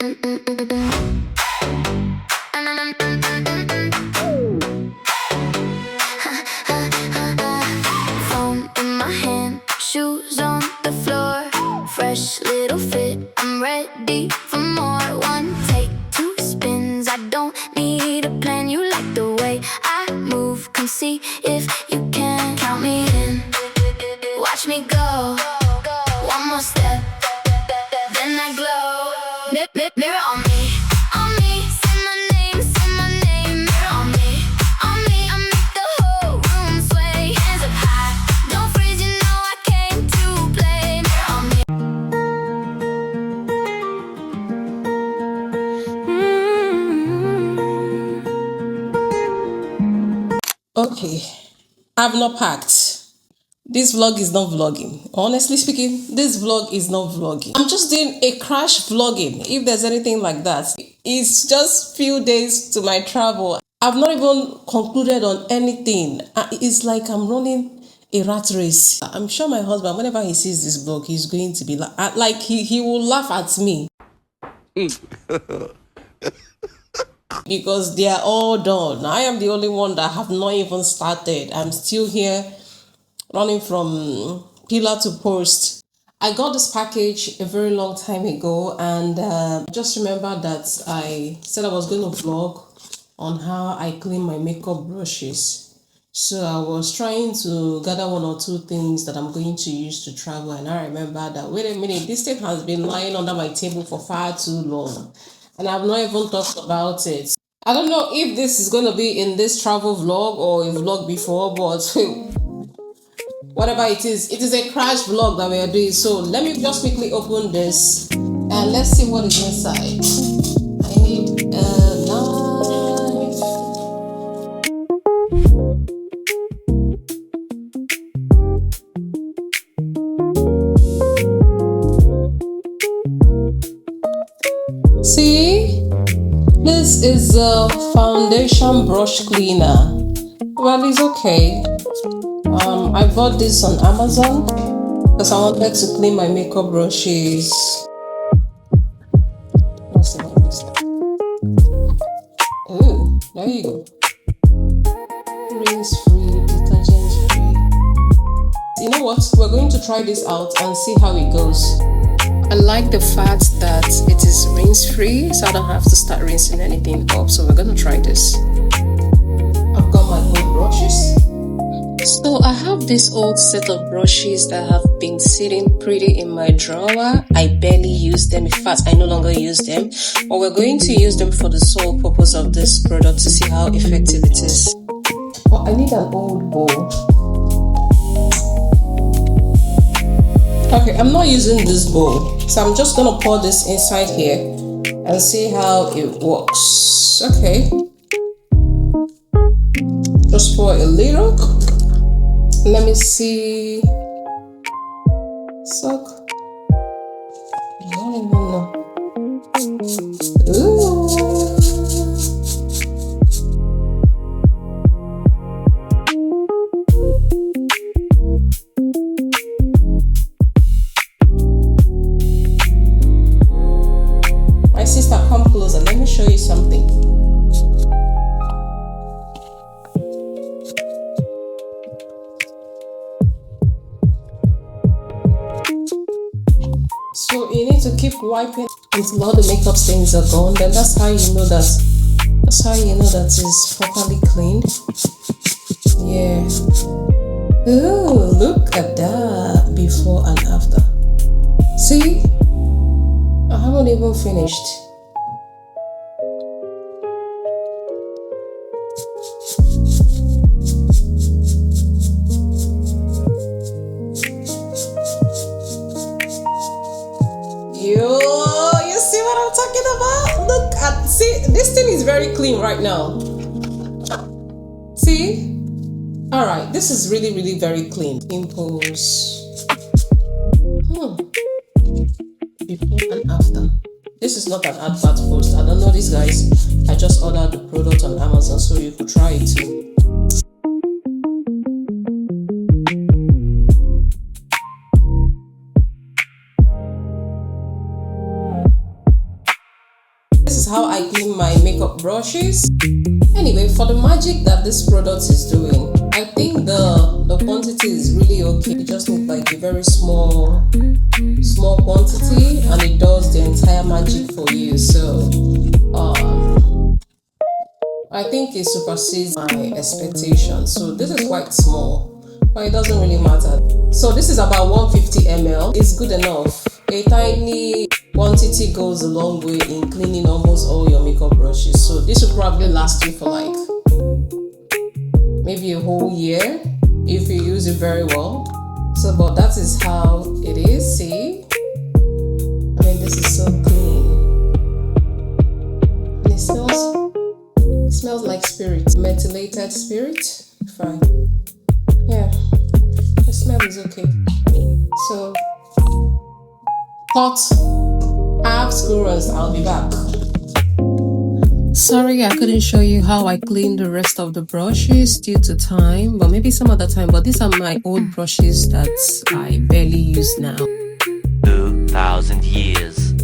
Phone in my hand, shoes on the floor, fresh little fit, I'm ready for more. One take, two spins, I don't need a plan. You like the way I move, come see if you can. Count me in, watch me go. One more step, then I glow. Mirror on me, say my name, mirror on me, I make the whole room sway. Hands up high, don't freeze, you know I came to play. Mirror on me. Okay, I've not packed. This vlog is not vlogging. Honestly speaking, this vlog is not vlogging. I'm just doing a crash vlogging, if there's anything like that. It's just few days to my travel. I've not even concluded on anything. It's like I'm running a rat race. I'm sure my husband, whenever he sees this vlog, he's going to be like he will laugh at me. Because they are all done. I am the only one that have not even started. I'm still here running from pillar to post. I got this package a very long time ago, and just remember that I said I was going to vlog on how I clean my makeup brushes. So I was trying to gather one or two things that I'm going to use to travel, and I remember that, wait a minute, this thing has been lying under my table for far too long, and I've not even talked about it. I don't know if this is going to be in this travel vlog or a vlog before, but whatever it is a crash vlog that we are doing. So let me just quickly open this and let's see what is inside. I need a knife. See, this is a foundation brush cleaner. Well, it's okay. I bought this on Amazon because I wanted to clean my makeup brushes. Let's see what this is. Oh, there you go. Rinse free, detergent free. You know what? We're going to try this out and see how it goes. I like the fact that it is rinse free, so I don't have to start rinsing anything up. So we're going to try this. I've got my old brushes. So I have this old set of brushes that have been sitting pretty in my drawer. I barely use them. In fact, I no longer use them. But we're going to use them for the sole purpose of this product to see how effective it is. Well, I need an old bowl. Okay, I'm not using this bowl. So I'm just going to pour this inside here and see how it works. Okay. Just pour a little. Let me see. Suck. I don't even know. Ooh. My sister, come closer. Let me show you something. So you need to keep wiping until all the makeup stains are gone. Then that's how you know that. That's how you know that it's properly cleaned. Yeah. Ooh, look at that before and after. See, I haven't even finished. You see what I'm talking about? Look at, see, this thing is very clean right now. See? All right, this is really, really very clean. Pimples. Before and after. This is not an advert post. I don't know these guys. I just ordered the product on Amazon so you could try it too. how I clean my makeup brushes. Anyway, for the magic that this product is doing, I think the quantity is really okay. You just need like a very small quantity and it does the entire magic for you. So I think it supersedes my expectations. So this is quite small, but it doesn't really matter. So this is about 150 ml. It's good enough. A tiny quantity goes a long way in cleaning almost all your makeup brushes. So this will probably last you for like maybe a whole year if you use it very well. So but that is how it is. See, I mean, this is so clean and it smells like spirit, methylated spirit. Fine. Yeah, the smell is okay. So hot ab school runs, I'll be back. Sorry, I couldn't show you how I clean the rest of the brushes due to time, but maybe some other time. But these are my old brushes that I barely use now. 2,000 years.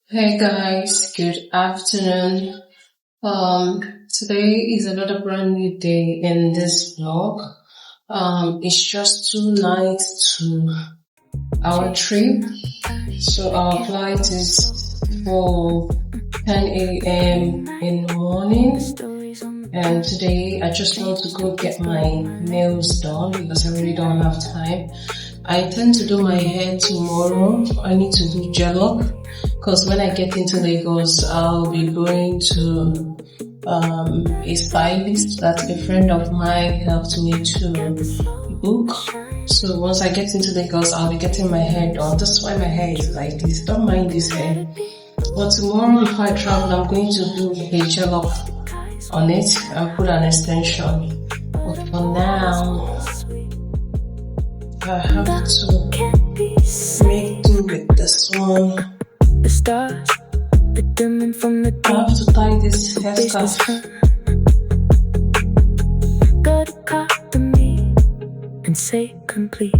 Hey guys, good afternoon. Today is another brand new day in this vlog. It's just 2 nights to our trip. So our flight is for 10 a.m. in the morning. And today I just want to go get my nails done because I really don't have time. I intend to do my hair tomorrow. I need to do gel up because when I get into Lagos, I'll be going to a stylist that a friend of mine helped me to book. So once I get into Lagos, I'll be getting my hair done. That's why my hair is like this. Don't mind this hair. But tomorrow, if I travel, I'm going to do a gel up on it and put an extension. But for now, I have to make do with this one. The stars, the dimming from the I have to tie this haircut. Got a copy me and say complete.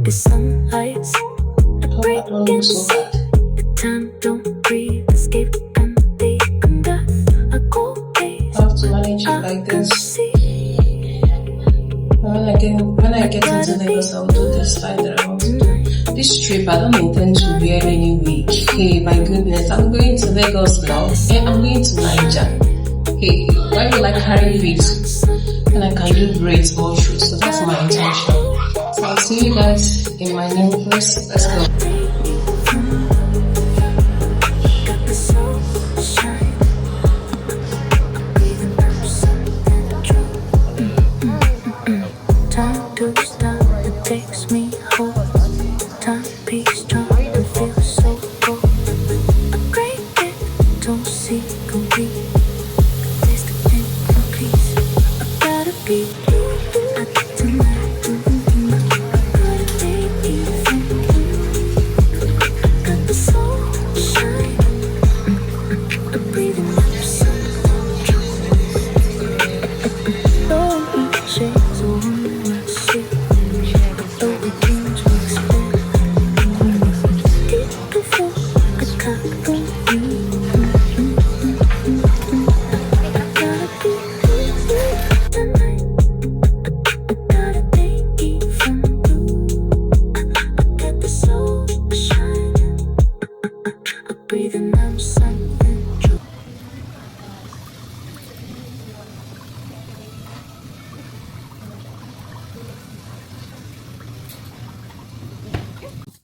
The sunlights, Hope that don't look so bad. the time don't breathe, escape and they conduct a cold gaze. I have to manage it like this. When I get into Lagos, I'll do this style that I want to do. This trip, I don't intend to wear any wig. Hey, my goodness, I'm going to Lagos now. Hey, I'm going to Niger. Hey, why will I carry wigs? And I can do braids all through. So that's my intention. So I'll see you guys in my new place. Let's go. Got the sunshine, breathing percent true. Time to stop, it takes me home. Time be strong and feel so full. A great bit, don't see complete. Taste the incomplete. I gotta be I get tonight. Gotta be even. I got the sunshine. I'm breathing percent no shades on my sleep. Though we dreams we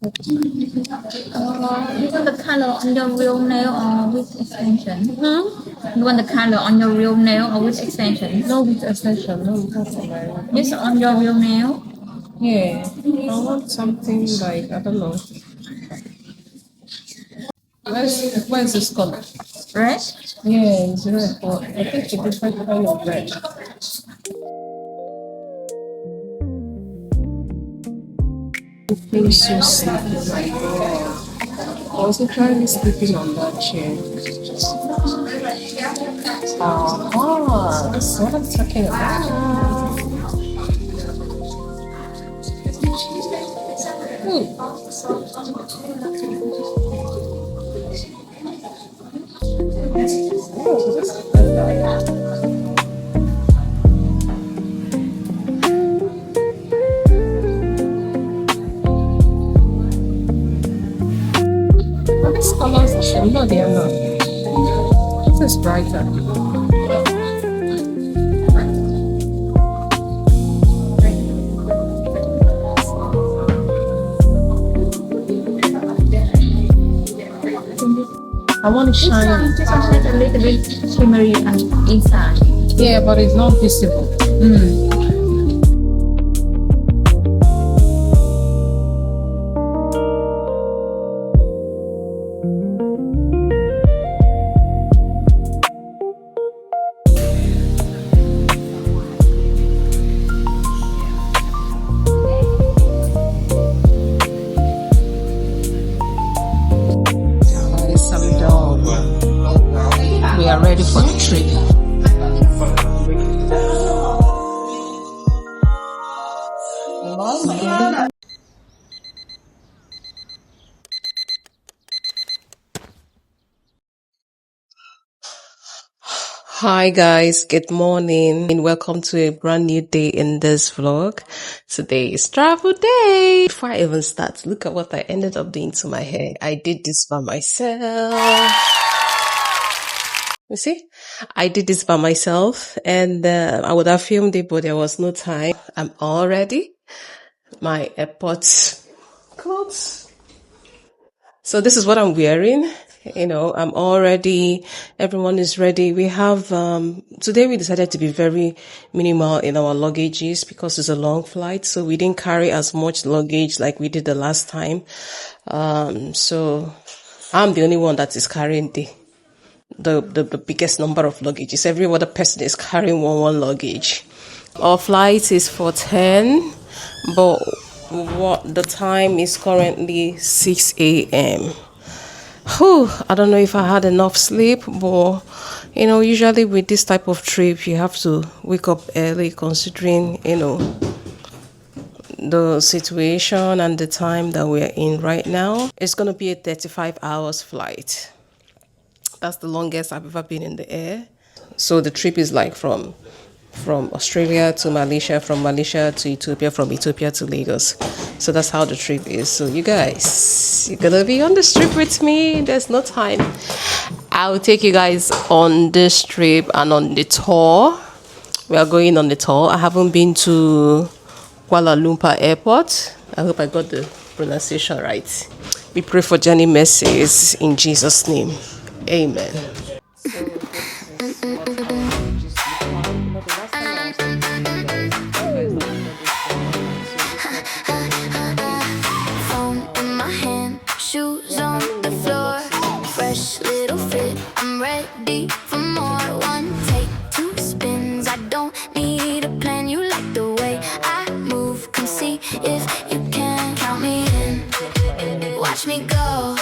You want the color on your real nail or with extension? You want the color on your real nail or with extension? No, with extension. No, that's all right. Yes, on your real nail. Yeah, I want something like, I don't know. Where's this color? Red? Yeah, it's red, but I think it's a different kind of red. It feels so sleepy, my God. I was literally sleeping on that chair. That's what I'm talking about. Are these colors the same? No, they are not. This is brighter. I want to shine. This one has a little bit shimmery inside. Yeah, but it's not visible. Guys, I'm done. We are ready for the trip. Hi guys, good morning and welcome to a brand new day in this vlog. Today is travel day. Before I even start, look at what I ended up doing to my hair. I did this by myself. You see, I did this by myself and I would have filmed it, but there was no time. I'm all ready. My airport clothes. So this is what I'm wearing. You know, I'm all ready. Everyone is ready. We have, today we decided to be very minimal in our luggages because it's a long flight. So we didn't carry as much luggage like we did the last time. So I'm the only one that is carrying the biggest number of luggages. Every other person is carrying one luggage. Our flight is for 10, but what the time is currently 6 a.m. I don't know if I had enough sleep, but you know, usually with this type of trip, you have to wake up early considering, you know, the situation and the time that we're in right now. It's going to be a 35 hours flight. That's the longest I've ever been in the air. So the trip is like from Australia to Malaysia, from Malaysia to Ethiopia, from Ethiopia to Lagos. So that's how the trip is. So you guys, you're gonna be on this trip with me. There's no time. I'll take you guys on this trip and on the tour. We are going on the tour. I haven't been to Kuala Lumpur Airport. I hope I got the pronunciation right. We pray for Johnny mercies in Jesus' name. Amen. Phone in my hand, shoes on the floor. Fresh little fit, I'm ready for more. One take, two spins. I don't need a plan. You like the way I move. Come see if you can count me in. Watch me go.